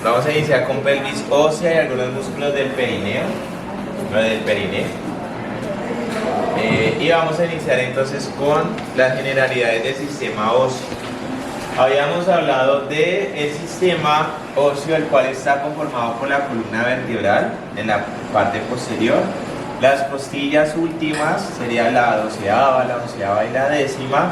Vamos a iniciar con pelvis ósea y algunos músculos del perineo. Y vamos a iniciar entonces con las generalidades del sistema óseo. Habíamos hablado del sistema óseo, el cual está conformado por la columna vertebral en la parte posterior. Las costillas últimas serían la 12ª, la 11ª y la 10ª.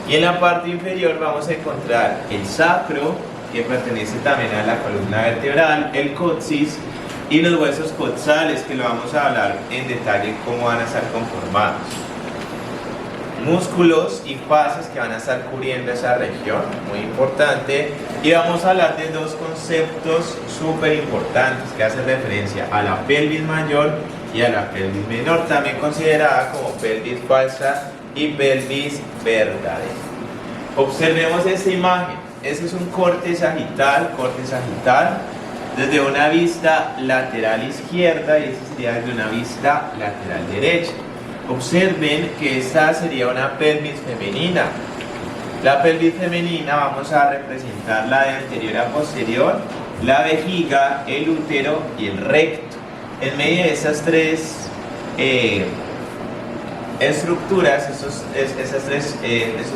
Y en la parte inferior vamos a encontrar el sacro, que pertenece también a la columna vertebral, el coxis y los huesos coxales, que lo vamos a hablar en detalle cómo van a estar conformados. Músculos y fascias que van a estar cubriendo esa región, muy importante. Y vamos a hablar de dos conceptos súper importantes que hacen referencia a la pelvis mayor y a la pelvis menor, también considerada como pelvis falsa y pelvis verdadera. Observemos esta imagen. Este es un corte sagital, desde una vista lateral izquierda, y este sería desde una vista lateral derecha. Observen que esta sería una pelvis femenina. La pelvis femenina vamos a representarla de anterior a posterior, la vejiga, el útero y el recto. En medio de esas tres estructuras, esos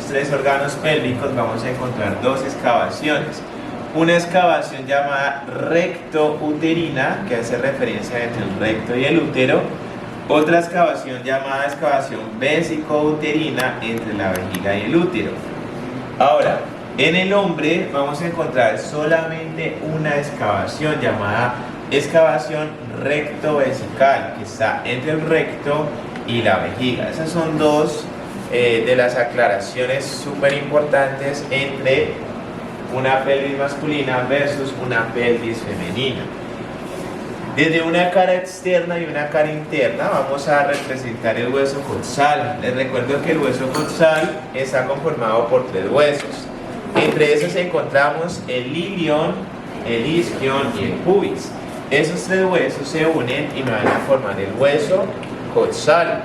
tres órganos pélvicos, vamos a encontrar dos excavaciones. Una excavación llamada recto-uterina, que hace referencia entre el recto y el útero. Otra excavación llamada excavación vesicouterina entre la vejiga y el útero. Ahora, en el hombre vamos a encontrar solamente una excavación llamada excavación recto-vesical, que está entre el recto y la vejiga. Esas son dos de las aclaraciones súper importantes entre una pelvis masculina versus una pelvis femenina. Desde una cara externa y una cara interna vamos a representar el hueso coxal. Les recuerdo que el hueso coxal está conformado por tres huesos. Entre esos encontramos el ilion, el isquion y el pubis. Esos tres huesos se unen y van a formar el hueso coxal.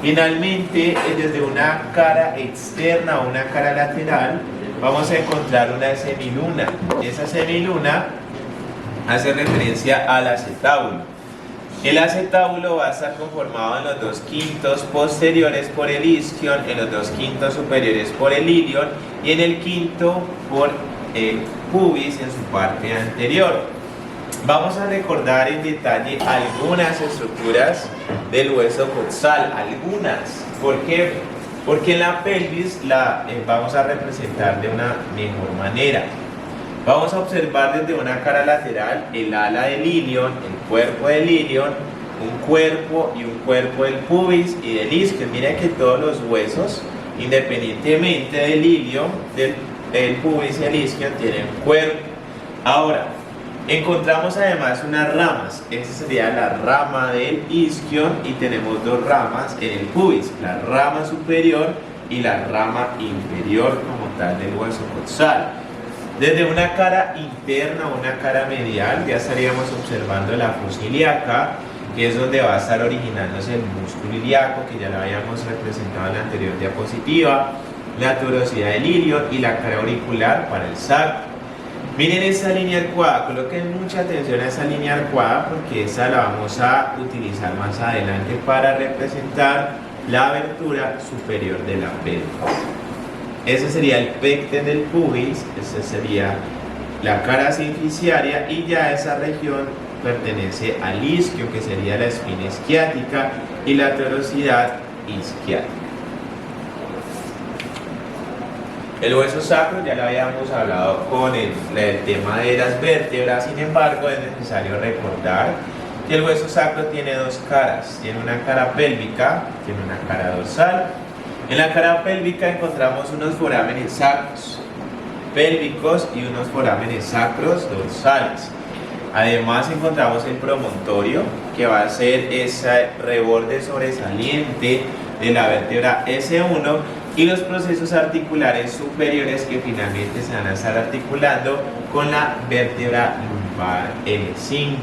Finalmente, desde una cara externa o una cara lateral, vamos a encontrar una semiluna. Esa semiluna hace referencia al acetábulo. El acetábulo va a estar conformado en los 2/5 posteriores por el isquion, en los 2/5 superiores por el ilion y en el quinto por el pubis en su parte anterior. Vamos a recordar en detalle algunas estructuras del hueso coxal, algunas. ¿Por qué? Porque en la pelvis la vamos a representar de una mejor manera. Vamos a observar desde una cara lateral el ala del ilion, el cuerpo del ilion, un cuerpo y un cuerpo del pubis y del isquion. Miren que todos los huesos, independientemente del ilion, del pubis y el isquion, tienen cuerpo. Ahora, encontramos además unas ramas. Esta sería la rama del isquion y tenemos dos ramas en el pubis, la rama superior y la rama inferior como tal del hueso coxal. Desde una cara interna o una cara medial ya estaríamos observando la fosa ilíaca, que es donde va a estar originándose el músculo ilíaco, que ya lo habíamos representado en la anterior diapositiva, la tuberosidad del ilion y la cara auricular para el sacro. Miren esta línea arcuada, coloquen mucha atención a esa línea arcuada porque esa la vamos a utilizar más adelante para representar la abertura superior de la pelvis. Ese sería el pecten del pubis, esa sería la cara sinficiaria y ya esa región pertenece al isquio, que sería la espina isquiática y la tuberosidad isquiática. El hueso sacro ya lo habíamos hablado con el tema de las vértebras, sin embargo es necesario recordar que el hueso sacro tiene dos caras, tiene una cara pélvica, tiene una cara dorsal. En la cara pélvica encontramos unos forámenes sacros pélvicos y unos forámenes sacros dorsales. Además encontramos el promontorio, que va a ser ese reborde sobresaliente de la vértebra S1, y los procesos articulares superiores que finalmente se van a estar articulando con la vértebra lumbar L5.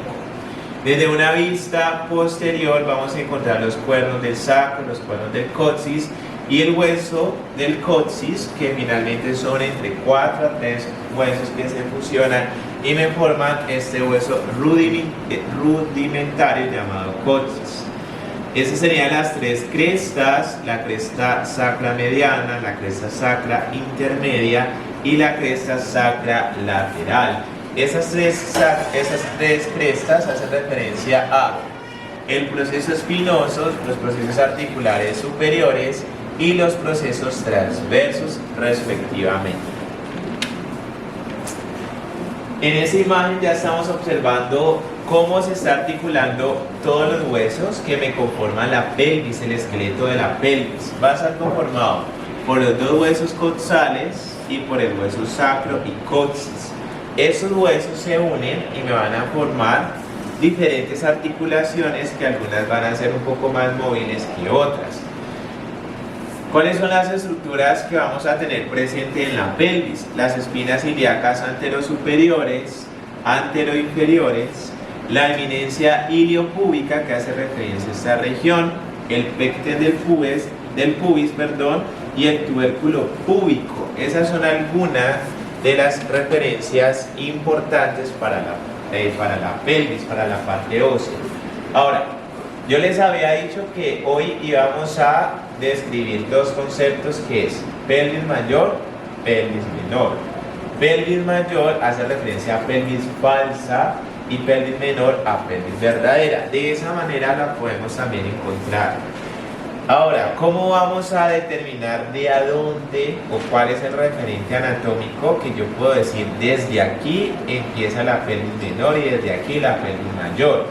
Desde una vista posterior vamos a encontrar los cuernos del sacro, los cuernos del coxis y el hueso del coxis, que finalmente son entre 4 a 3 huesos que se fusionan y me forman este hueso rudimentario llamado coxis. Esas serían las 3 crestas: la cresta sacra mediana, la cresta sacra intermedia y la cresta sacra lateral. Esas tres crestas hacen referencia a el proceso espinoso, los procesos articulares superiores y los procesos transversos respectivamente. En esa imagen ya estamos observando cómo se está articulando todos los huesos que me conforman la pelvis, el esqueleto de la pelvis. Va a estar conformado por los 2 huesos coxales y por el hueso sacro y coxis. Esos huesos se unen y me van a formar diferentes articulaciones, que algunas van a ser un poco más móviles que otras. ¿Cuáles son las estructuras que vamos a tener presente en la pelvis? Las espinas ilíacas anterosuperiores, anteroinferiores, la eminencia iliopúbica, que hace referencia a esta región, el pecten del pubis, y el tubérculo púbico. Esas son algunas de las referencias importantes para la pelvis, para la parte ósea. Ahora, yo les había dicho que hoy íbamos a describir 2 conceptos, que es pelvis mayor, pelvis menor. Pelvis mayor hace referencia a pelvis falsa y pelvis menor a pelvis verdadera. De esa manera la podemos también encontrar. Ahora, ¿cómo vamos a determinar de a dónde o cuál es el referente anatómico? Que yo puedo decir, desde aquí empieza la pelvis menor y desde aquí la pelvis mayor.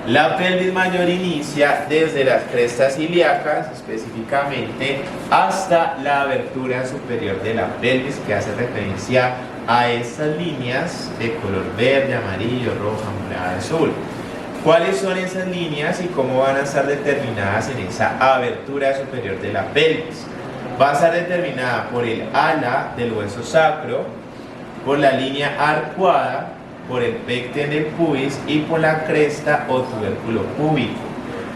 La pelvis mayor inicia desde las crestas ilíacas específicamente hasta la abertura superior de la pelvis, que hace referencia a estas líneas de color verde, amarillo, rojo, morado, azul. ¿Cuáles son esas líneas y cómo van a estar determinadas en esa abertura superior de la pelvis? Va a estar determinada por el ala del hueso sacro, por la línea arcuada, por el pecten del pubis y por la cresta o tubérculo púbico.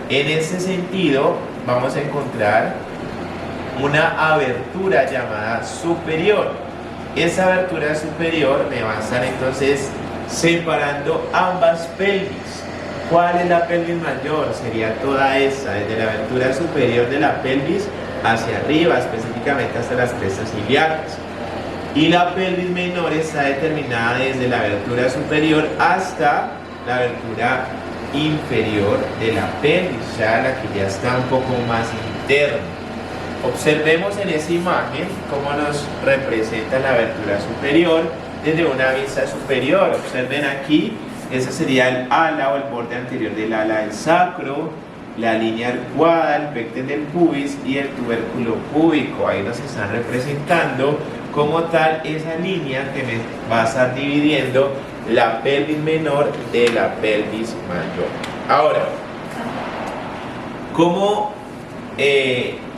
En ese sentido vamos a encontrar una abertura llamada superior. Esa abertura superior me va a estar entonces separando ambas pelvis. ¿Cuál es la pelvis mayor? Sería toda esta, desde la abertura superior de la pelvis hacia arriba, específicamente hasta las crestas ilíacas. Y la pelvis menor está determinada desde la abertura superior hasta la abertura inferior de la pelvis, o sea, la que ya está un poco más interna. Observemos en esa imagen cómo nos representa la abertura superior desde una vista superior. Observen aquí, ese sería el ala o el borde anterior del ala del sacro, la línea arcuada, el pecten del pubis y el tubérculo púbico. Ahí nos están representando como tal esa línea que me va a estar dividiendo la pelvis menor de la pelvis mayor. Ahora, ¿cómo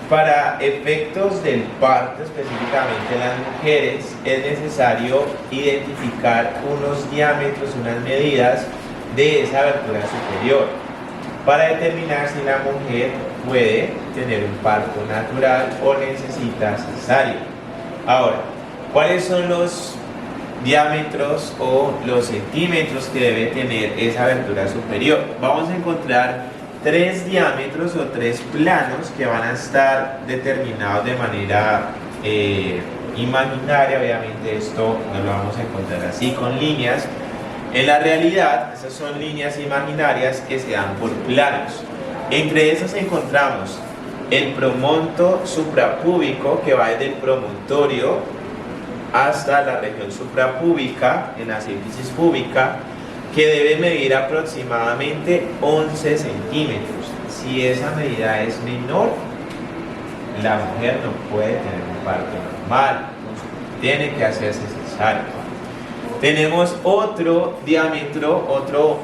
para efectos del parto, específicamente en las mujeres, es necesario identificar unos diámetros, unas medidas de esa abertura superior para determinar si la mujer puede tener un parto natural o necesita cesárea? Ahora, ¿cuáles son los diámetros o los centímetros que debe tener esa abertura superior? Vamos a encontrar 3 diámetros o 3 planos que van a estar determinados de manera imaginaria. Obviamente esto no lo vamos a encontrar así con líneas. En la realidad, esas son líneas imaginarias que se dan por planos. Entre esas encontramos el promonto suprapúbico, que va desde el promontorio hasta la región suprapúbica, en la sínfisis púbica, que debe medir aproximadamente 11 centímetros. Si esa medida es menor, la mujer no puede tener un parto normal, tiene que hacerse cesárea. Tenemos otro diámetro, otro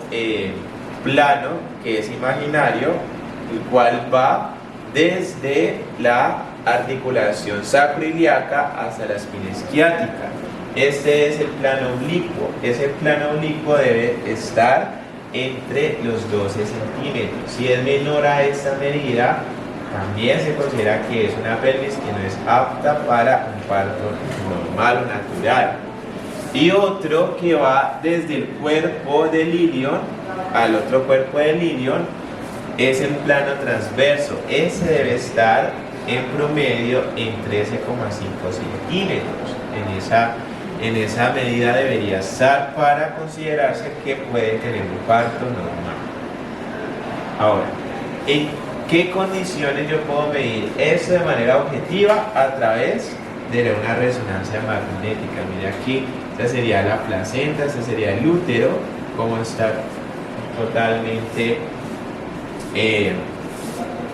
plano que es imaginario, el cual va desde la articulación sacroiliaca hasta la espina isquiática. Este es el plano oblicuo. Ese plano oblicuo debe estar entre los 12 centímetros. Si es menor a esta medida, también se considera que es una pelvis que no es apta para un parto normal o natural. Y otro que va desde el cuerpo del ilion al otro cuerpo del ilion es el plano transverso. Ese debe estar en promedio en 13,5 centímetros. En esa medida debería estar para considerarse que puede tener un parto normal. Ahora, ¿en qué condiciones yo puedo medir esto de manera objetiva? A través de una resonancia magnética. Mire aquí, esta sería la placenta, este sería el útero, como está totalmente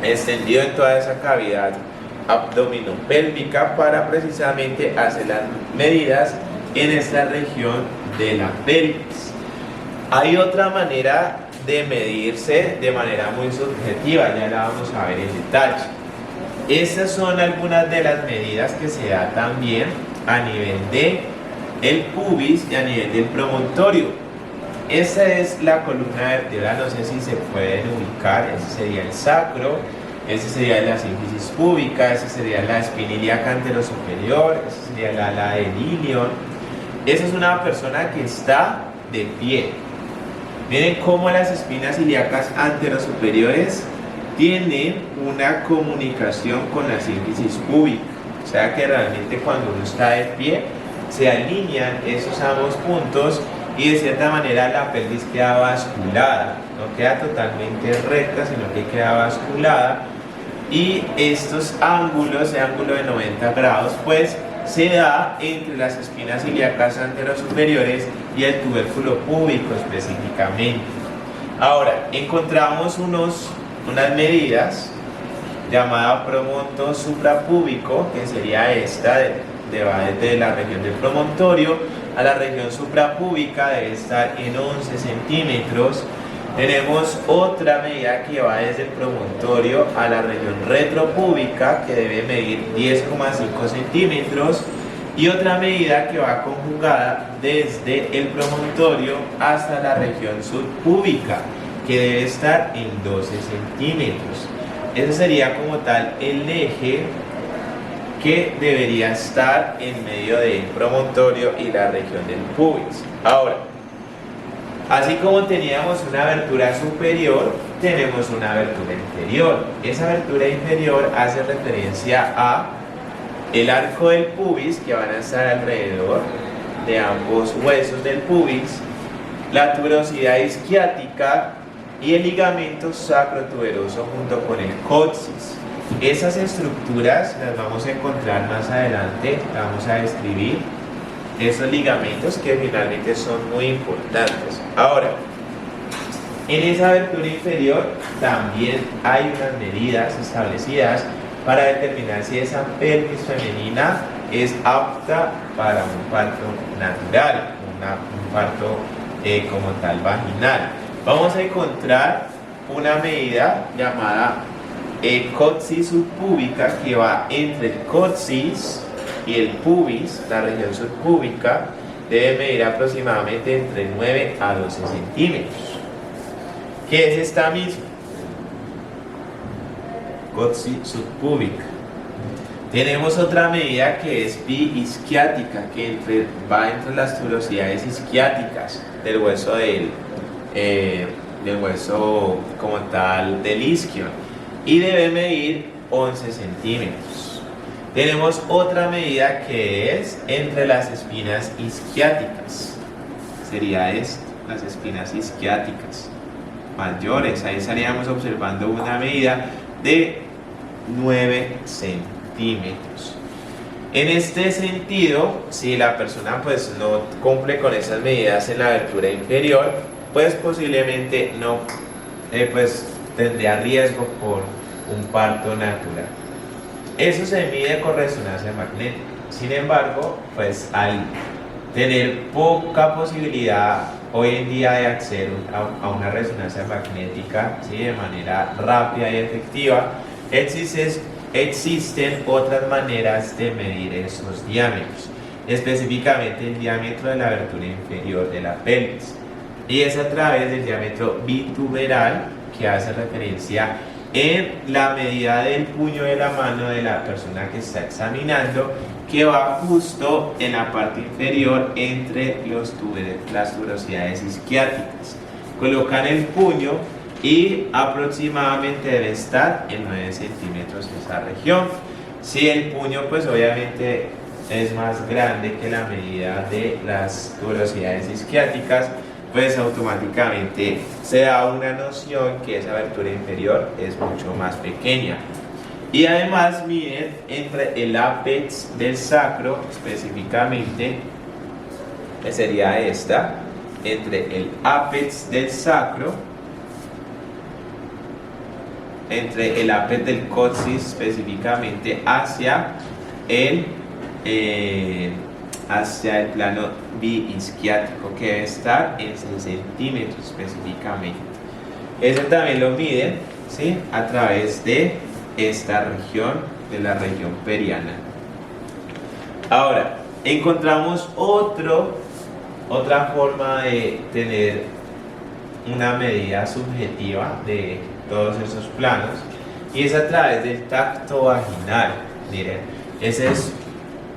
extendido en toda esa cavidad abdominopélvica para precisamente hacer las medidas en esta región de la pelvis. Hay otra manera de medirse de manera muy subjetiva, ya la vamos a ver en detalle. Estas son algunas de las medidas que se da también a nivel de el pubis y a nivel del promontorio. Esta es la columna vertebral, no sé si se pueden ubicar. Ese sería el sacro, ese sería la sínfisis púbica, ese sería la espina ilíaca anterosuperior, ese sería la ala del ilion. Esa es una persona que está de pie. Miren cómo las espinas ilíacas anterosuperiores tienen una comunicación con la sínfisis púbica. O sea que realmente cuando uno está de pie, se alinean esos ambos puntos y de cierta manera la pelvis queda basculada. No queda totalmente recta, sino que queda basculada. Y estos ángulos, ese ángulo de 90 grados, pues se da entre las espinas ilíacas anterosuperiores y el tubérculo púbico específicamente. Ahora, encontramos unas medidas llamada promonto suprapúbico, que sería esta, va desde la región del promontorio a la región suprapúbica, debe estar en 11 centímetros. Tenemos otra medida que va desde el promontorio a la región retropúbica, que debe medir 10,5 centímetros. Y otra medida que va conjugada desde el promontorio hasta la región subpúbica, que debe estar en 12 centímetros. Ese sería como tal el eje que debería estar en medio del promontorio y la región del pubis. Ahora, así como teníamos una abertura superior, tenemos una abertura inferior. Esa abertura inferior hace referencia a el arco del pubis, que van a estar alrededor de ambos huesos del pubis, la tuberosidad isquiática y el ligamento sacrotuberoso junto con el coxis. Esas estructuras las vamos a encontrar más adelante, vamos a describir esos ligamentos que finalmente son muy importantes. Ahora, en esa abertura inferior también hay unas medidas establecidas para determinar si esa pelvis femenina es apta para un parto natural, un parto como tal vaginal. Vamos a encontrar una medida llamada coxis subpúbica, que va entre el coxis y el pubis, la región subpúbica, debe medir aproximadamente entre 9 a 12 centímetros. ¿Qué es esta misma? Coxis subpúbica. Tenemos otra medida que es pi isquiática, que va entre las tuberosidades isquiáticas del hueso del hueso como tal del isquion, y debe medir 11 centímetros. Tenemos otra medida que es entre las espinas isquiáticas, sería esta, las espinas isquiáticas mayores. Ahí estaríamos observando una medida de 9 centímetros. En este sentido, si la persona pues no cumple con esas medidas en la abertura inferior, pues posiblemente no pues tendría riesgo por un parto natural. Eso se mide con resonancia magnética. Sin embargo, pues al tener poca posibilidad hoy en día de acceder a una resonancia magnética, ¿sí?, de manera rápida y efectiva, existen otras maneras de medir esos diámetros, específicamente el diámetro de la abertura inferior de la pelvis, y es a través del diámetro bituberal, que hace referencia en la medida del puño de la mano de la persona que está examinando, que va justo en la parte inferior entre las tuberosidades isquiáticas. Colocan el puño y aproximadamente debe estar en 9 centímetros esa región. Si el puño pues obviamente es más grande que la medida de las tuberosidades isquiáticas, pues automáticamente se da una noción que esa abertura inferior es mucho más pequeña. Y además miden entre el ápex del sacro, específicamente, que sería esta, entre el ápex del sacro, entre el ápex del coxis específicamente hacia el plano biisquiático, que debe estar en 6 centímetros específicamente. Eso también lo miden, ¿sí?, a través de esta región, de la región periana. Ahora, encontramos otra forma de tener una medida subjetiva de todos esos planos, y es a través del tacto vaginal. Miren, esa es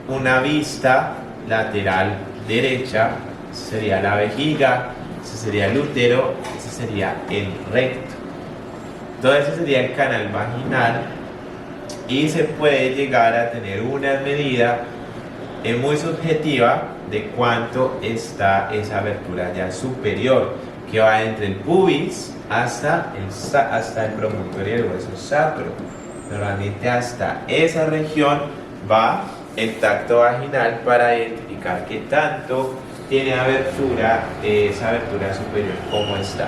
una vista lateral derecha, sería la vejiga, ese sería el útero, ese sería el recto. Todo eso sería el canal vaginal, y se puede llegar a tener una medida muy subjetiva de cuánto está esa abertura ya superior, que va entre el pubis hasta el promontorio del hueso sacro. Normalmente hasta esa región va el tacto vaginal para identificar qué tanto tiene abertura, esa abertura superior, cómo está.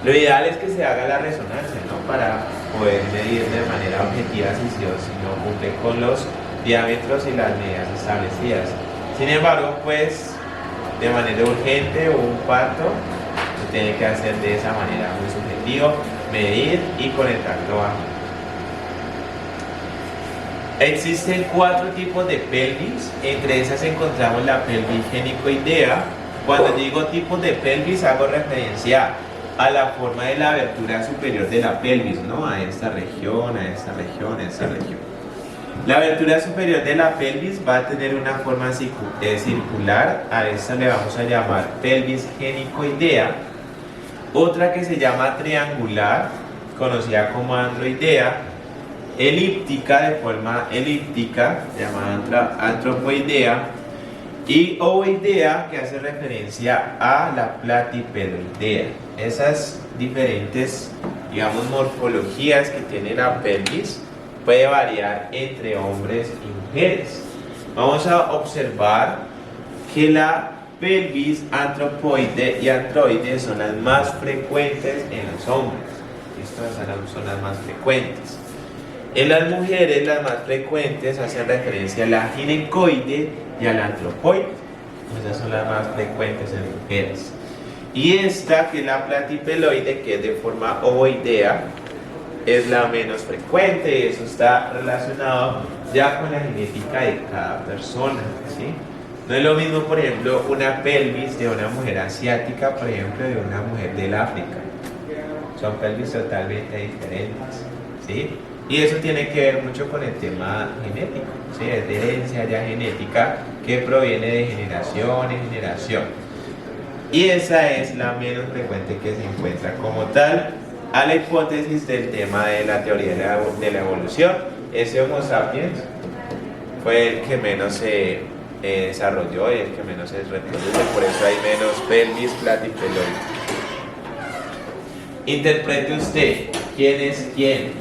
Lo ideal es que se haga la resonancia, ¿no?, para poder medir de manera objetiva si no cumple con los diámetros y las medidas establecidas. Sin embargo, pues de manera urgente o un parto se tiene que hacer de esa manera muy subjetiva, medir y con el tacto vaginal. Existen 4 tipos de pelvis, entre esas encontramos la pelvis genicoidea. Cuando digo tipos de pelvis hago referencia a la forma de la abertura superior de la pelvis, ¿no?, a esta región, a esta región, a esta región. La abertura superior de la pelvis va a tener una forma circular, a esta le vamos a llamar pelvis genicoidea. Otra que se llama triangular, conocida como androidea. Elíptica, de forma elíptica, llamada antropoidea. Y ovoidea, que hace referencia a la platipeloidea. Esas diferentes, digamos, morfologías que tiene la pelvis puede variar entre hombres y mujeres. Vamos a observar que la pelvis antropoide y androide son las más frecuentes en los hombres. Estas son las más frecuentes. En las mujeres, las más frecuentes hacen referencia a la ginecoide y a la antropoide. Esas son las más frecuentes en mujeres. Y esta, que es la platipeloide, que es de forma ovoidea, es la menos frecuente, y eso está relacionado ya con la genética de cada persona, ¿sí? No es lo mismo, por ejemplo, una pelvis de una mujer asiática, por ejemplo, de una mujer del África. Son pelvis totalmente diferentes, ¿sí? Y eso tiene que ver mucho con el tema genético, ¿sí? Es de herencia ya genética que proviene de generación en generación. Y esa es la menos frecuente que se encuentra como tal a la hipótesis del tema de la teoría de la evolución. Ese Homo sapiens fue el que menos se desarrolló y el que menos se reproduce, por eso hay menos pelvis platipeloide. Interprete usted, ¿quién es quién?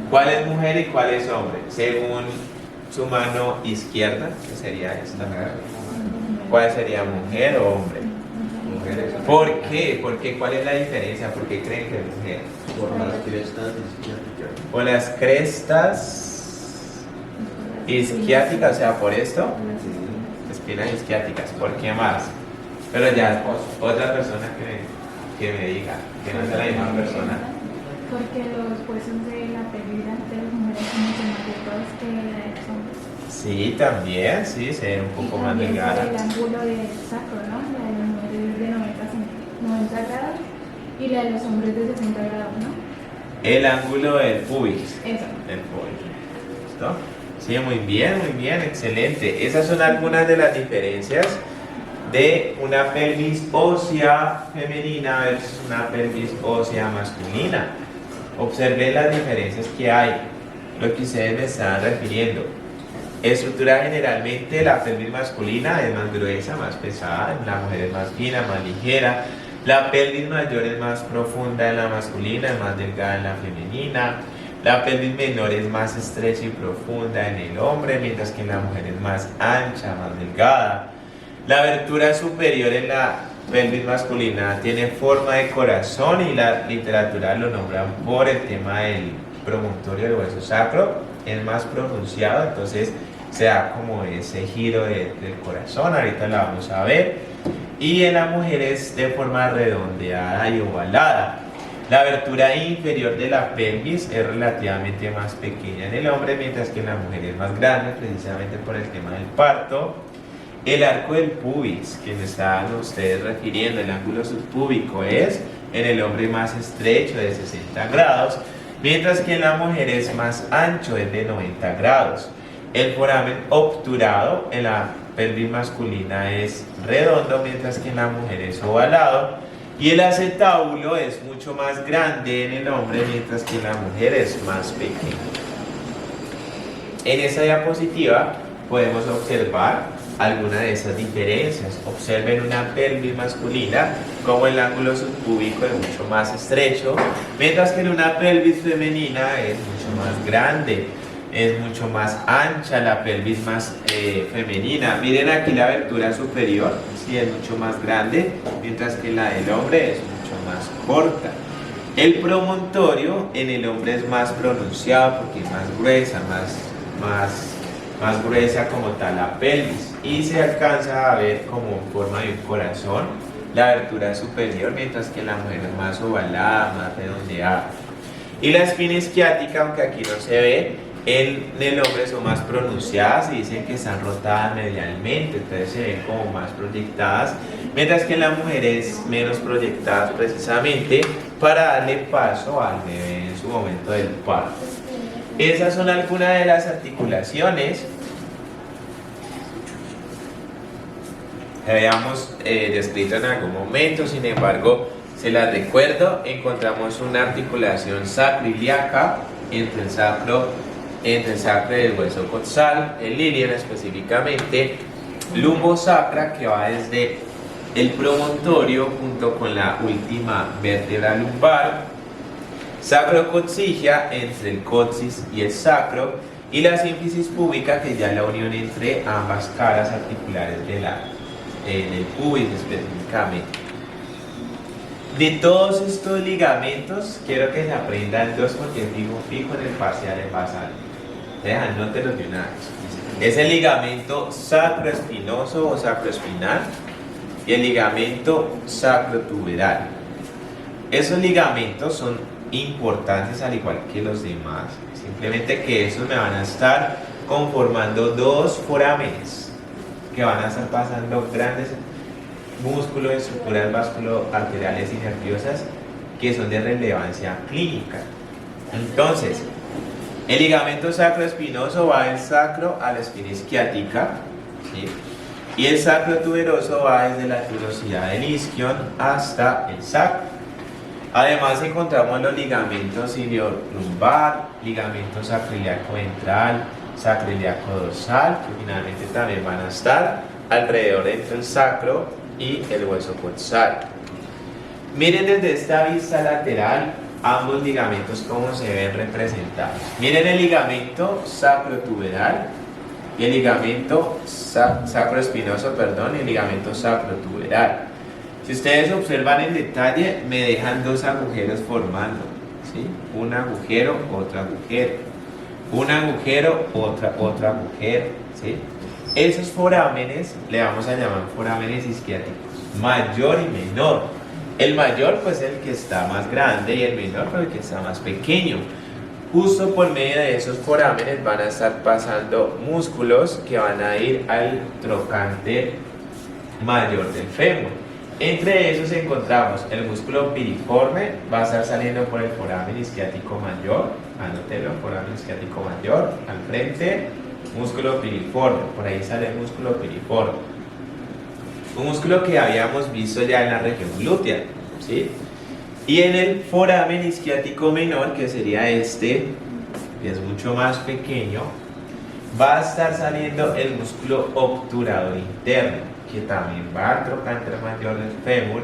¿Cuál es mujer y cuál es hombre? Según su mano izquierda, que sería esta. ¿Cuál sería, mujer o hombre? Mujer. ¿Por qué? ¿Por qué? ¿Cuál es la diferencia? ¿Por qué creen que es mujer? Por las crestas isquiáticas. Por las crestas isquiáticas, o sea, por esto. Espinas isquiáticas. ¿Por qué más? Pero ya, otra persona que me diga, que no sea la misma persona. Porque los huesos de la pelvis de las mujeres son mucho más delgados que la de los hombres. Sí, también, sí, se ve un poco más delgada. El ángulo del sacro, ¿no? La de las mujeres es de 90 grados Y la de los hombres de 60 grados, ¿no? El ángulo del pubis. Eso. Del pubis. ¿Listo? Sí, muy bien, excelente. Esas son algunas de las diferencias de una pelvis ósea femenina versus una pelvis ósea masculina. Observen las diferencias que hay, lo que ustedes me estaban refiriendo. Estructura generalmente la pelvis masculina es más gruesa, más pesada, en la mujer es más fina, más ligera. La pelvis mayor es más profunda en la masculina, es más delgada en la femenina. La pelvis menor es más estrecha y profunda en el hombre, mientras que en la mujer es más ancha, más delgada. La abertura superior en la pelvis masculina tiene forma de corazón y la literatura lo nombra por el tema del promontorio del hueso sacro. Es más pronunciado, entonces se da como ese giro del corazón, ahorita la vamos a ver. Y en la mujer es de forma redondeada y ovalada. La abertura inferior de la pelvis es relativamente más pequeña en el hombre, mientras que en la mujer es más grande, precisamente por el tema del parto. El arco del pubis, que me estaban ustedes refiriendo, el ángulo subpúbico, es en el hombre más estrecho, de 60 grados, mientras que en la mujer es más ancho, es de 90 grados. El foramen obturado en la pelvis masculina es redondo, mientras que en la mujer es ovalado. Y el acetábulo es mucho más grande en el hombre, mientras que en la mujer es más pequeño. En esta diapositiva podemos observar algunas de esas diferencias. Observen una pelvis masculina como el ángulo subpúbico es mucho más estrecho, mientras que en una pelvis femenina es mucho más grande, es mucho más ancha la pelvis más femenina. Miren aquí la abertura superior, sí, es mucho más grande, mientras que la del hombre es mucho más corta. El promontorio en el hombre es más pronunciado porque es más gruesa, más gruesa como tal la pelvis, y se alcanza a ver como en forma de un corazón la abertura superior, mientras que la mujer es más ovalada, más redondeada. Y la espina isquiática, aunque aquí no se ve, en el hombre son más pronunciadas y dicen que están rotadas medialmente, entonces se ven como más proyectadas, mientras que en la mujer es menos proyectadas, precisamente para darle paso al bebé en su momento del parto. Esas son algunas de las articulaciones que habíamos descrito en algún momento, sin embargo, se las recuerdo. Encontramos una articulación sacroiliaca entre el sacro y el hueso coxal, el ilion específicamente, lumbosacra, que va desde el promontorio junto con la última vértebra lumbar, sacrocoxigia entre el coxis y el sacro, y la sínfisis púbica, que ya es la unión entre ambas caras articulares del pubis específicamente. De todos estos ligamentos, quiero que se aprendan dos porque fijo en el parcial en basal. Anótelos de una vez. Es el ligamento sacroespinoso o sacroespinal y el ligamento sacrotuberal. Esos ligamentos son importantes al igual que los demás, simplemente que esos me van a estar conformando dos forámenes que van a estar pasando grandes músculos, estructuras vasculoarteriales y nerviosas que son de relevancia clínica. Entonces, el ligamento sacroespinoso va del sacro a la espina isquiática, ¿sí? Y el sacrotuberoso va desde la tuberosidad del isquion hasta el sacro. Además encontramos los ligamentos iliolumbar, ligamento sacroiliaco ventral, sacroiliaco dorsal, que finalmente también van a estar alrededor entre el sacro y el hueso coxal. Miren desde esta vista lateral ambos ligamentos cómo se ven representados. Miren el ligamento sacrotuberal y el ligamento sacroespinoso, y el ligamento sacrotuberal. Si ustedes observan en detalle, me dejan dos agujeros formando, ¿sí? Un agujero, otro agujero. Un agujero, otro agujero, ¿sí? Esos forámenes le vamos a llamar forámenes isquiáticos, mayor y menor. El mayor pues el que está más grande y el menor pues el que está más pequeño. Justo por medio de esos forámenes van a estar pasando músculos que van a ir al trocánter mayor del fémur. Entre esos encontramos el músculo piriforme, va a estar saliendo por el foramen isquiático mayor, anótelo, foramen isquiático mayor, al frente, músculo piriforme, por ahí sale el músculo piriforme. Un músculo que habíamos visto ya en la región glútea, ¿sí? Y en el foramen isquiático menor, que sería este, que es mucho más pequeño, va a estar saliendo el músculo obturador interno, que también va al trocánter mayor del fémur,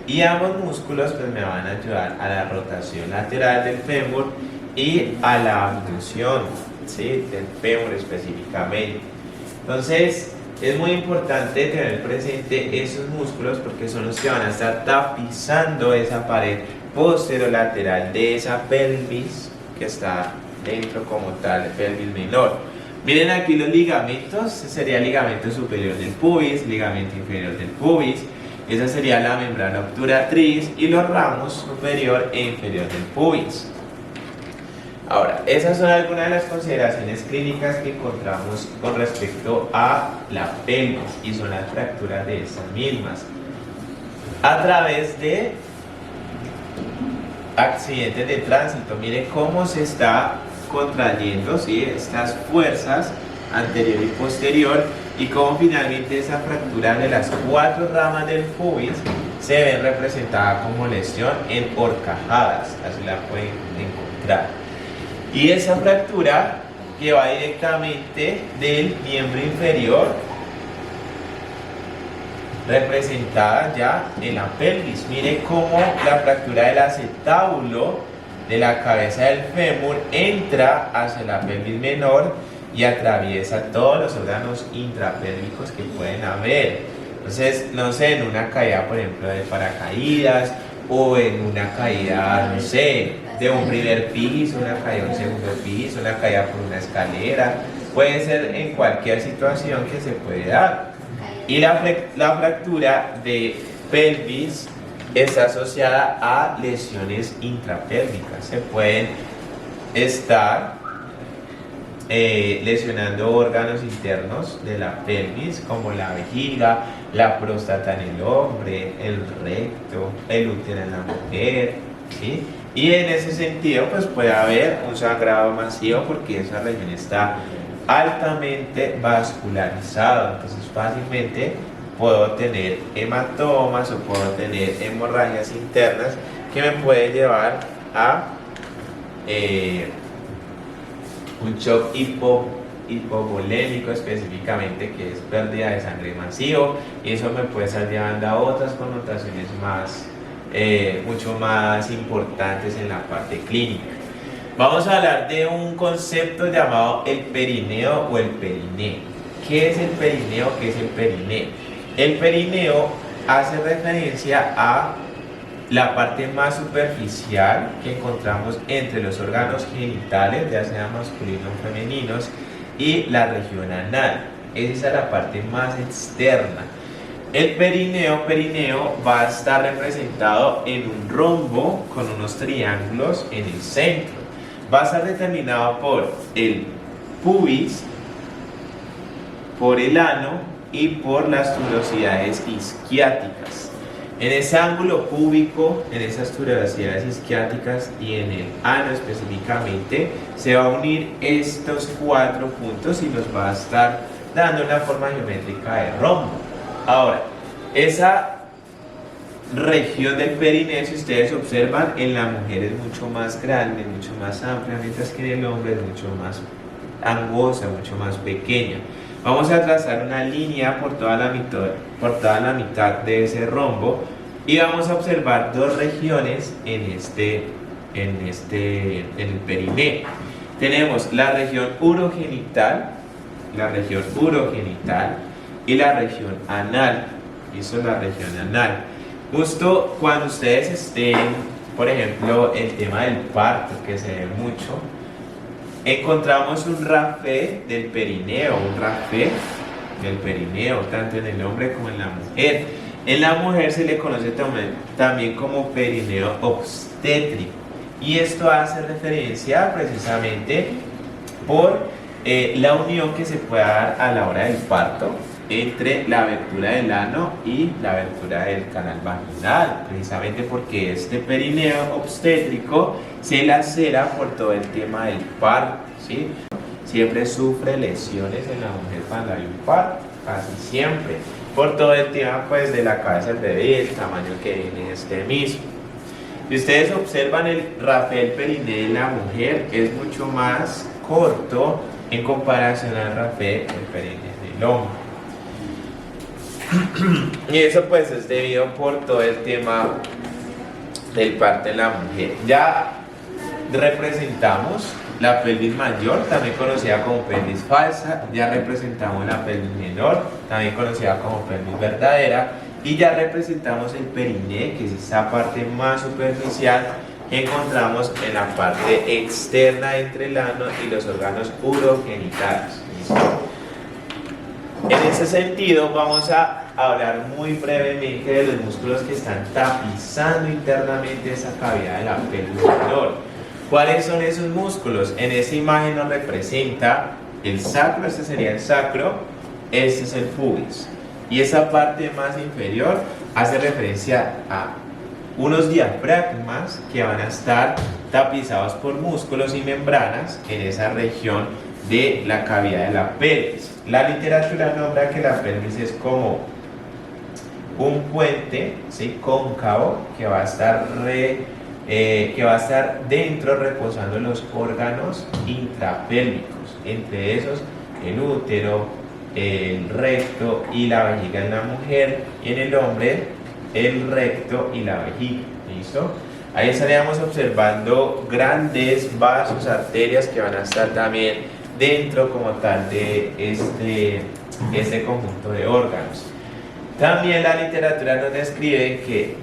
y ambos músculos pues me van a ayudar a la rotación lateral del fémur y a la abducción, ¿sí?, del fémur específicamente. Entonces es muy importante tener presente esos músculos porque son los que van a estar tapizando esa pared posterolateral de esa pelvis que está dentro como tal de pelvis menor. Miren aquí los ligamentos, ese sería el ligamento superior del pubis, ligamento inferior del pubis, esa sería la membrana obturatriz y los ramos superior e inferior del pubis. Ahora, esas son algunas de las consideraciones clínicas que encontramos con respecto a la pelvis y son las fracturas de estas mismas. A través de accidentes de tránsito, miren cómo se está contrayendo, ¿sí?, estas fuerzas anterior y posterior y cómo finalmente esa fractura de las 4 ramas del pubis se ve representada como lesión en horcajadas, así la pueden encontrar. Y esa fractura que va directamente del miembro inferior representada ya en la pelvis. Mire cómo la fractura del acetábulo de la cabeza del fémur entra hacia la pelvis menor y atraviesa todos los órganos intrapélvicos que pueden haber. Entonces, no sé, en una caída, por ejemplo, de paracaídas o en una caída, no sé, de un primer piso, una caída de un segundo piso, una caída por una escalera, puede ser en cualquier situación que se puede dar. Y la fractura de pelvis está asociada a lesiones intrapélvicas. Se pueden estar lesionando órganos internos de la pelvis, como la vejiga, la próstata en el hombre, el recto, el útero en la mujer, ¿sí? Y en ese sentido, pues puede haber un sangrado masivo porque esa región está altamente vascularizada, entonces fácilmente puedo tener hematomas o puedo tener hemorragias internas que me pueden llevar a un shock hipovolémico específicamente, que es pérdida de sangre masivo, y eso me puede estar llevando a otras connotaciones más, mucho más importantes en la parte clínica. Vamos a hablar de un concepto llamado el perineo o el periné. ¿Qué es el perineo? ¿Qué es el periné? El perineo hace referencia a la parte más superficial que encontramos entre los órganos genitales, ya sea masculinos o femeninos, y la región anal. Esa es la parte más externa. El perineo va a estar representado en un rombo con unos triángulos en el centro. Va a estar determinado por el pubis, por el ano y por las tuberosidades isquiáticas. En ese ángulo púbico, en esas tuberosidades isquiáticas y en el ano específicamente, se va a unir estos 4 puntos y nos va a estar dando una forma geométrica de rombo. Ahora, esa región del perineo, si ustedes observan, en la mujer es mucho más grande, mucho más amplia, mientras que en el hombre es mucho más angosta, mucho más pequeña. Vamos a trazar una línea por toda la mitad de ese rombo y vamos a observar 2 regiones en el perineo. Tenemos la región urogenital y la región anal. Eso es la región anal. Justo cuando ustedes estén, por ejemplo, el tema del parto, que se ve mucho, encontramos un rafé del perineo, tanto en el hombre como en la mujer. En la mujer se le conoce también como perineo obstétrico, y esto hace referencia precisamente por la unión que se puede dar a la hora del parto entre la abertura del ano y la abertura del canal vaginal, precisamente porque este perineo obstétrico se lacera por todo el tema del parto, ¿sí? Siempre sufre lesiones en la mujer cuando hay un parto, casi siempre, por todo el tema pues de la cabeza del bebé, el tamaño que viene este mismo. Si ustedes observan el rapé del perineo de la mujer es mucho más corto en comparación al rapé del perineo del hombre. Y eso pues es debido por todo el tema del parto en la mujer. Ya representamos la pelvis mayor, también conocida como pelvis falsa, ya representamos la pelvis menor, también conocida como pelvis verdadera, y ya representamos el periné, que es esa parte más superficial que encontramos en la parte externa entre el ano y los órganos urogenitales. En ese sentido vamos a hablar muy brevemente de los músculos que están tapizando internamente esa cavidad de la pelvis menor. ¿Cuáles son esos músculos? En esta imagen nos representa el sacro, este sería el sacro, este es el pubis. Y esa parte más inferior hace referencia a unos diafragmas que van a estar tapizados por músculos y membranas en esa región de la cavidad de la pelvis. La literatura nombra que la pelvis es como un puente, ¿sí?, cóncavo que va a estar dentro reposando los órganos intrapélvicos, entre esos el útero, el recto y la vejiga en la mujer, y en el hombre el recto y la vejiga. ¿Listo? Ahí estaríamos observando grandes vasos, arterias que van a estar también dentro como tal de este conjunto de órganos. También la literatura nos describe que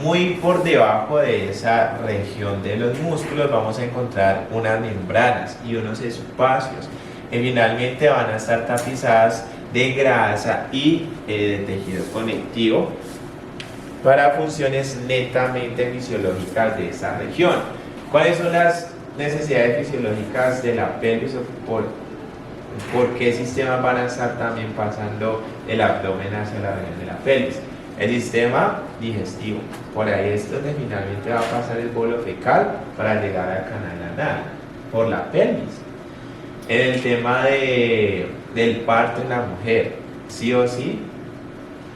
muy por debajo de esa región de los músculos vamos a encontrar unas membranas y unos espacios que finalmente van a estar tapizadas de grasa y de tejido conectivo para funciones netamente fisiológicas de esa región. ¿Cuáles son las necesidades fisiológicas de la pelvis? ¿Por qué sistemas van a estar también pasando el abdomen hacia la región de la pelvis? El sistema digestivo, por ahí es donde finalmente va a pasar el bolo fecal para llegar al canal anal, por la pelvis. En el tema del parto en la mujer, sí o sí,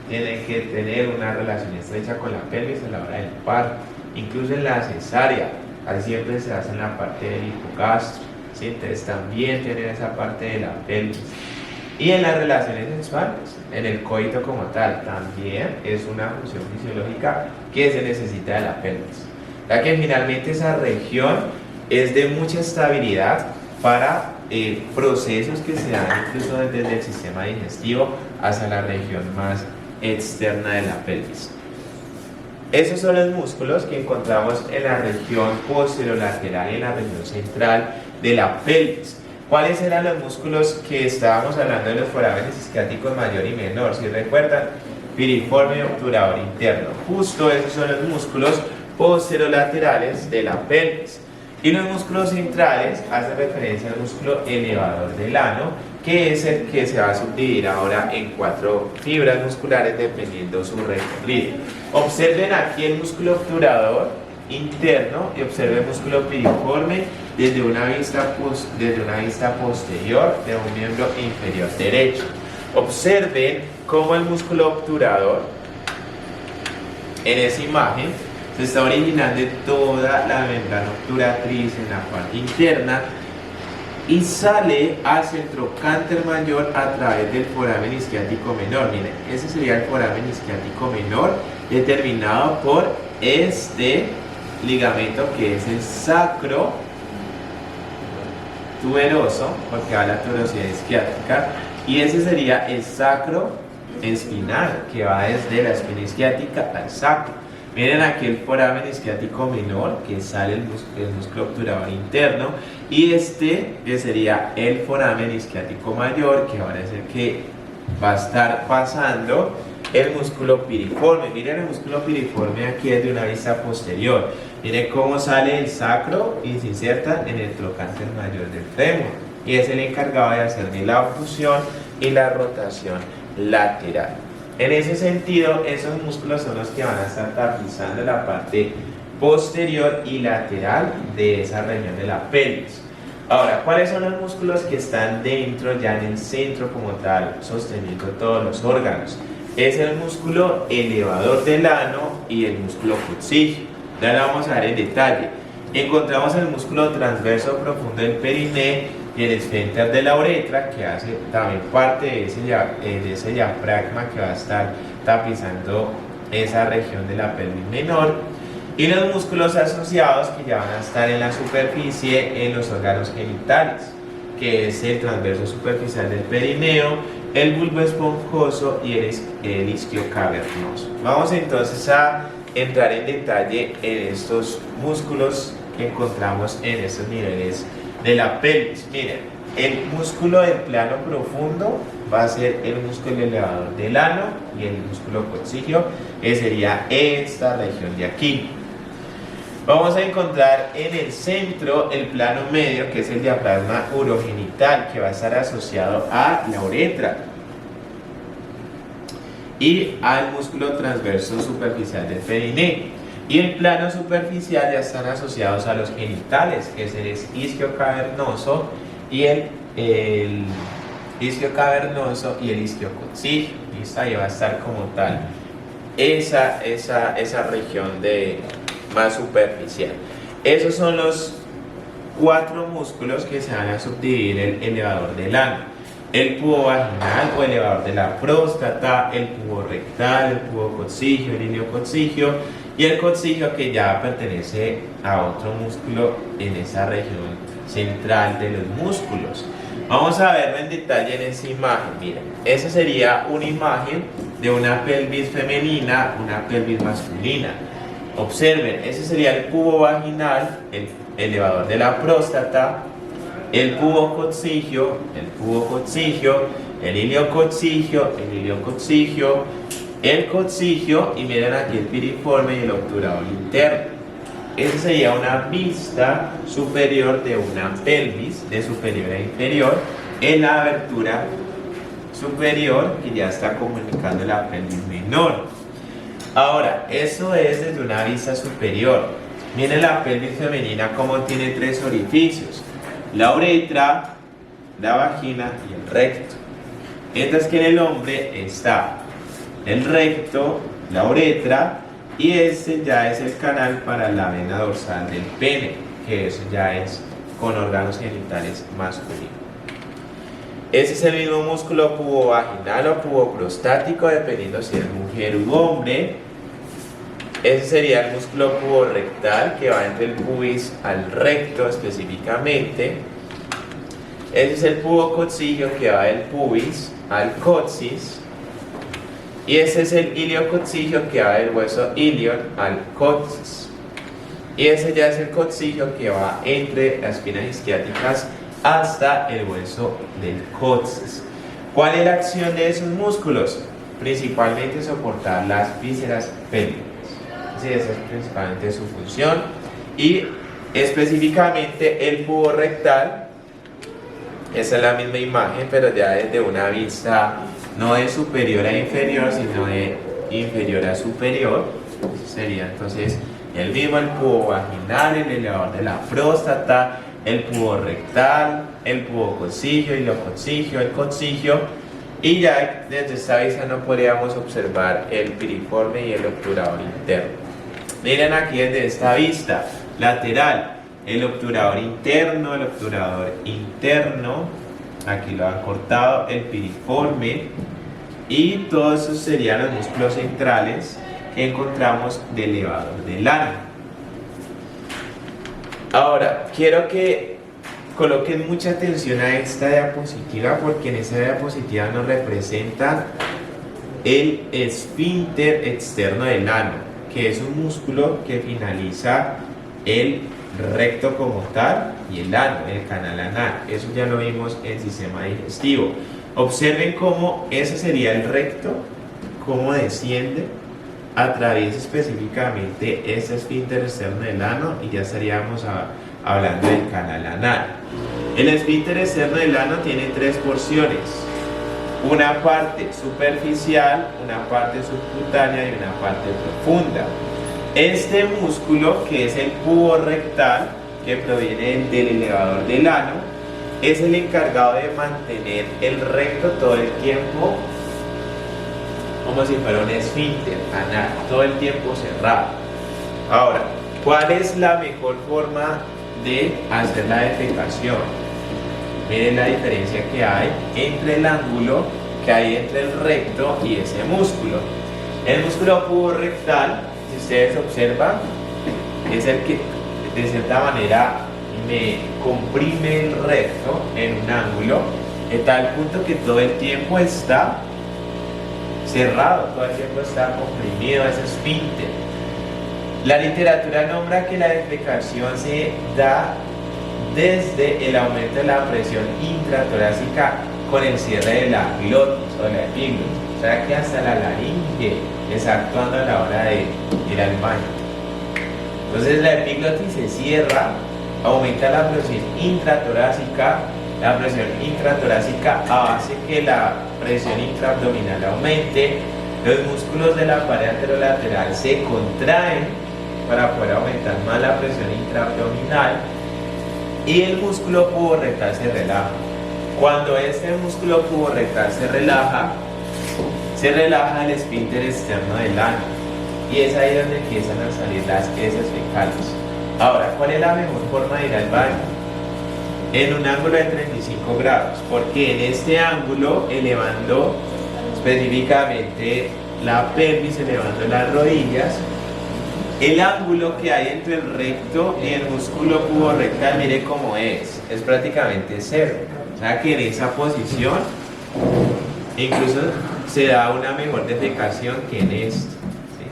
tienen que tener una relación estrecha con la pelvis a la hora del parto, incluso en la cesárea, casi siempre se hace en la parte del hipogastro, ¿sí? Entonces también tienen esa parte de la pelvis. Y en las relaciones sexuales, en el coito como tal, también es una función fisiológica que se necesita de la pelvis, ya que finalmente esa región es de mucha estabilidad para procesos que se dan incluso desde el sistema digestivo hacia la región más externa de la pelvis. Esos son los músculos que encontramos en la región posterolateral y en la región central de la pelvis. ¿Cuáles eran los músculos que estábamos hablando de los forámenes isquiáticos mayor y menor? Si recuerdan, piriforme y obturador interno. Justo esos son los músculos posterolaterales de la pelvis. Y los músculos centrales hacen referencia al músculo elevador del ano, que es el que se va a subdividir ahora en 4 fibras musculares dependiendo su recorrido. Observen aquí el músculo obturador interno y observen el músculo piriforme desde una vista posterior de un miembro inferior derecho. Observen cómo el músculo obturador en esa imagen se está originando de toda la membrana obturatriz en la parte interna y sale hacia el trocánter mayor a través del foramen isquiático menor. Miren, ese sería el foramen isquiático menor determinado por este ligamento que es el sacro tuberoso, porque va a la tuberosidad isquiática, y ese sería el sacro espinal, que va desde la espina isquiática al sacro. Miren aquí el foramen isquiático menor, que sale el músculo obturador interno, y este que sería el foramen isquiático mayor, que ahora es el que va a estar pasando el músculo piriforme. Miren el músculo piriforme aquí desde una vista posterior. Miren cómo sale el sacro y se inserta en el trocánter mayor del fémur, y es el encargado de hacer la obtusión y la rotación lateral. En ese sentido, esos músculos son los que van a estar tapizando la parte posterior y lateral de esa región de la pelvis. Ahora, ¿cuáles son los músculos que están dentro, ya en el centro como tal, sosteniendo todos los órganos? Es el músculo elevador del ano y el músculo coxígeo. Ya lo vamos a ver en detalle. Encontramos el músculo transverso profundo del periné y el esfínter de la uretra, que hace también parte de ese diafragma que va a estar tapizando esa región de la pelvis menor, y los músculos asociados que ya van a estar en la superficie en los órganos genitales, que es el transverso superficial del perineo, el bulbo esponjoso y el isquio cavernoso. Vamos entonces a entrar en detalle en estos músculos que encontramos en estos niveles de la pelvis. Miren, el músculo del plano profundo va a ser el músculo elevador del ano y el músculo coxígeo, que sería esta región de aquí. Vamos a encontrar en el centro el plano medio, que es el diafragma urogenital, que va a estar asociado a la uretra y al músculo transverso superficial del periné. Y el plano superficial ya están asociados a los genitales, que es el isquio cavernoso y el isquio cavernoso y el isquio coxígeo. ¿Listo? Ahí va a estar como tal esa región más superficial. Esos son los 4 músculos que se van a subdividir el elevador del ano: el pubo vaginal o elevador de la próstata, el pubo rectal, el pubo coxígeo, el iliocoxígeo y el coxígeo, que ya pertenece a otro músculo en esa región central de los músculos. Vamos a verlo en detalle en esa imagen. Miren, esa sería una imagen de una pelvis femenina, una pelvis masculina. Observen, ese sería el pubo vaginal, el elevador de la próstata, el pubo coxígeo, el iliocoxígeo, el coxígeo, y miren aquí el piriforme y el obturador interno. Esa sería una vista superior de una pelvis, de superior a inferior, en la abertura superior que ya está comunicando la pelvis menor. Ahora, eso es desde una vista superior. Miren la pelvis femenina como tiene 3 orificios: la uretra, la vagina y el recto. Mientras que en el hombre está el recto, la uretra, y este ya es el canal para la vena dorsal del pene, que eso ya es con órganos genitales masculinos. Ese es el mismo músculo pubovaginal o puboprostático, dependiendo si es mujer u hombre. Ese sería el músculo puborectal, que va entre el pubis al recto específicamente. Ese es el pubocoxígeo, que va del pubis al coxis. Y ese es el iliocoxígeo, que va del hueso ilion al coxis. Y ese ya es el coxígeo, que va entre las espinas isquiáticas hasta el hueso del coxis. ¿Cuál es la acción de esos músculos? Principalmente soportar las vísceras pélvicas. Sí, esa es principalmente su función. Y específicamente el pubo rectal, esa es la misma imagen, pero ya desde una vista no de superior a inferior, sino de inferior a superior. Sería entonces el mismo: el pubo vaginal, el elevador de la próstata, el pubo rectal, el pubo coxígeo, el coxígeo, el coxígeo. Y ya desde esta vista no podríamos observar el piriforme y el obturador interno. Miren aquí desde esta vista lateral, el obturador interno, aquí lo han cortado, el piriforme, y todos esos serían los músculos centrales que encontramos del elevador del ano. Ahora, quiero que coloquen mucha atención a esta diapositiva, porque en esta diapositiva nos representa el esfínter externo del ano, que es un músculo que finaliza el recto como tal y el ano, el canal anal. Eso ya lo vimos en sistema digestivo. Observen cómo ese sería el recto, cómo desciende, atraviesa específicamente este esfínter externo del ano, y ya estaríamos hablando del canal anal. El esfínter externo del ano tiene 3 porciones: una parte superficial, una parte subcutánea y una parte profunda. Este músculo, que es el cubo rectal, que proviene del elevador del ano, es el encargado de mantener el recto todo el tiempo como si fuera un esfínter anal, todo el tiempo cerrado. Ahora, ¿cuál es la mejor forma de hacer la defecación? Miren la diferencia que hay entre el ángulo que hay entre el recto y ese músculo. El músculo puborectal, si ustedes observan, es el que de cierta manera me comprime el recto en un ángulo de tal punto que todo el tiempo está cerrado, todo el tiempo está comprimido ese esfínter. La literatura nombra que la defecación se da desde el aumento de la presión intratorácica con el cierre de la glotis o la epiglotis, o sea que hasta la laringe está actuando a la hora de ir al baño. Entonces la epiglotis se cierra, aumenta la presión intratorácica. La presión intratorácica hace que la presión intraabdominal aumente, los músculos de la pared anterolateral se contraen para poder aumentar más la presión intraabdominal y el músculo puborectal se relaja. Cuando este músculo puborectal se relaja el esfínter externo del ano y es ahí donde empiezan a salir las heces fecales. Ahora, ¿cuál es la mejor forma de ir al baño? En un ángulo de 35 grados, porque en este ángulo, elevando específicamente la pelvis, elevando las rodillas, el ángulo que hay entre el recto y el músculo puborectal, mire cómo es prácticamente cero. O sea que en esa posición incluso se da una mejor defecación que en esta. ¿Sí?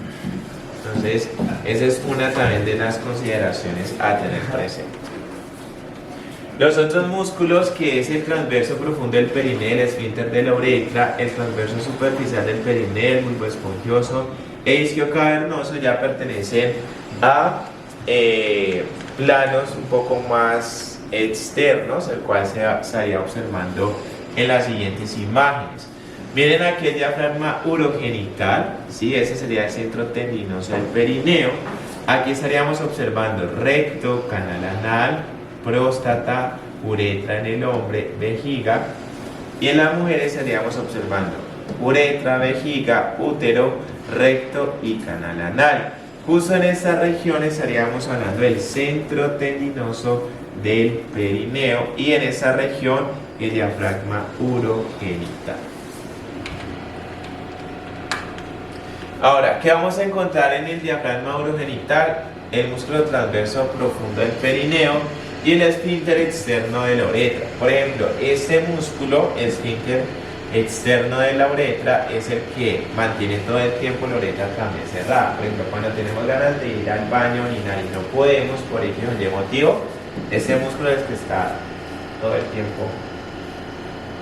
Entonces, esa es una también de las consideraciones a tener presente. Los otros músculos, que es el transverso profundo del perineo, el esfínter de la uretra, el transverso superficial del perineo, el bulbo esponjoso e isquiocavernoso, ya pertenecen a planos un poco más externos, el cual se estaría observando en las siguientes imágenes. Miren aquí el diafragma urogenital, ¿sí? Ese sería el centro tendinoso del perineo. Aquí estaríamos observando recto, canal anal, próstata, uretra en el hombre, vejiga, y en las mujeres estaríamos observando uretra, vejiga, útero, recto y canal anal. Justo en esta región estaríamos hablando del centro tendinoso del perineo y en esa región el diafragma urogenital. Ahora, ¿qué vamos a encontrar en el diafragma urogenital? El músculo transverso profundo del perineo y el esfínter externo de la uretra. Por ejemplo, este músculo, esfínter externo de la uretra, es el que mantiene todo el tiempo la uretra también cerrada. Por ejemplo, cuando tenemos ganas de ir al baño, orinar y no podemos por X o Y motivo, este músculo es el que está todo el tiempo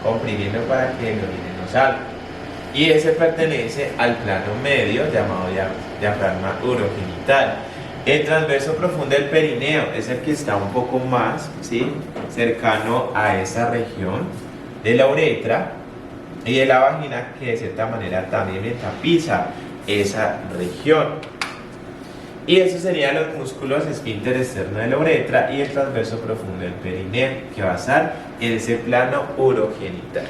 comprimiendo para que el orine no salga. Y ese pertenece al plano medio llamado diafragma urogenital. El transverso profundo del perineo es el que está un poco más, ¿sí?, cercano a esa región de la uretra y de la vagina, que de cierta manera también me tapiza esa región. Y esos serían los músculos esfínter externo de la uretra y el transverso profundo del perineo, que va a estar en ese plano urogenital.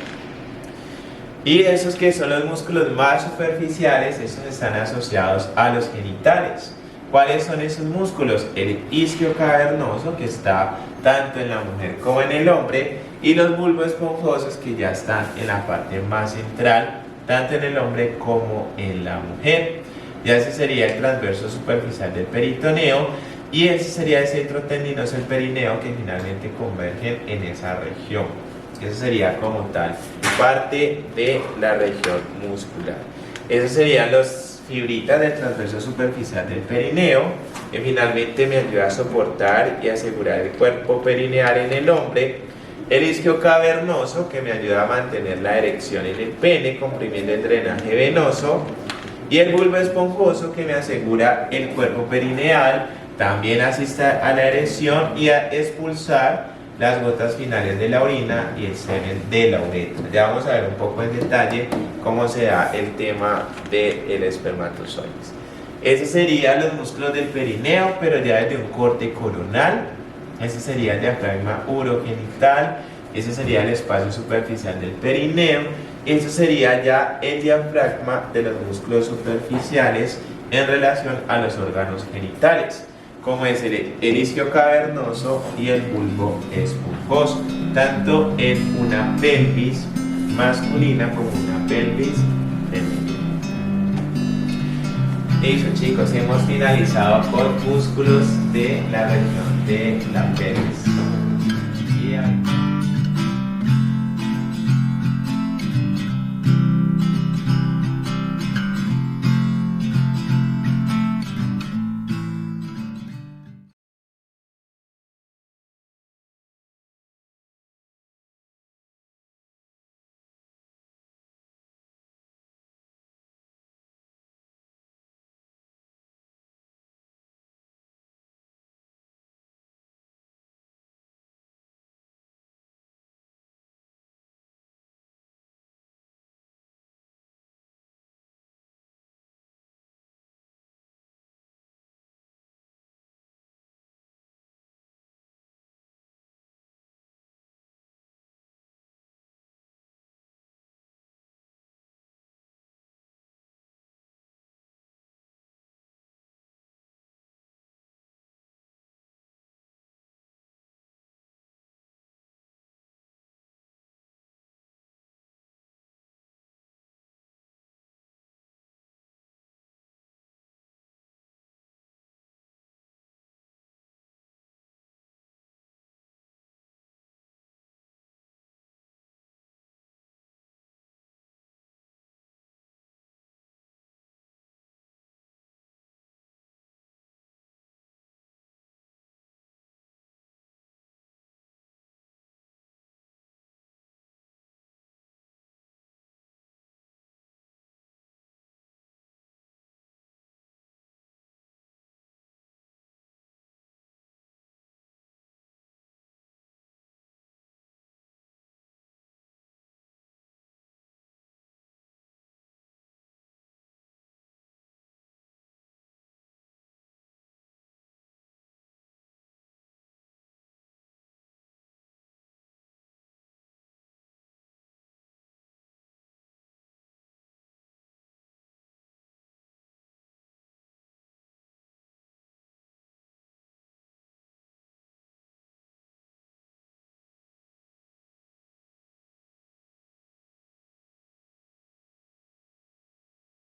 Y esos que son los músculos más superficiales, esos están asociados a los genitales. ¿Cuáles son esos músculos? El isquiocavernoso, que está tanto en la mujer como en el hombre, y los bulboesponjosos, que ya están en la parte más central, tanto en el hombre como en la mujer. Ya ese sería el transverso superficial del peritoneo, y ese sería el centro tendinoso del perineo, que finalmente convergen en esa región. Eso sería como tal parte de la región muscular. Esos serían los fibritas del transverso superficial del perineo, que finalmente me ayuda a soportar y asegurar el cuerpo perineal en el hombre. El isquiocavernoso, que me ayuda a mantener la erección en el pene, comprimiendo el drenaje venoso. Y el bulbo esponjoso, que me asegura el cuerpo perineal, también asiste a la erección y a expulsar las gotas finales de la orina y el semen de la uretra. Ya vamos a ver un poco en detalle cómo se da el tema del espermatozoide. Esos serían los músculos del perineo, pero ya desde un corte coronal. Ese sería el diafragma urogenital. Ese sería el espacio superficial del perineo. Eso sería ya el diafragma de los músculos superficiales en relación a los órganos genitales, como es el isquio cavernoso y el bulbo esponjoso, tanto en una pelvis masculina como una pelvis femenina. Listo, chicos, hemos finalizado con músculos de la región de la pelvis.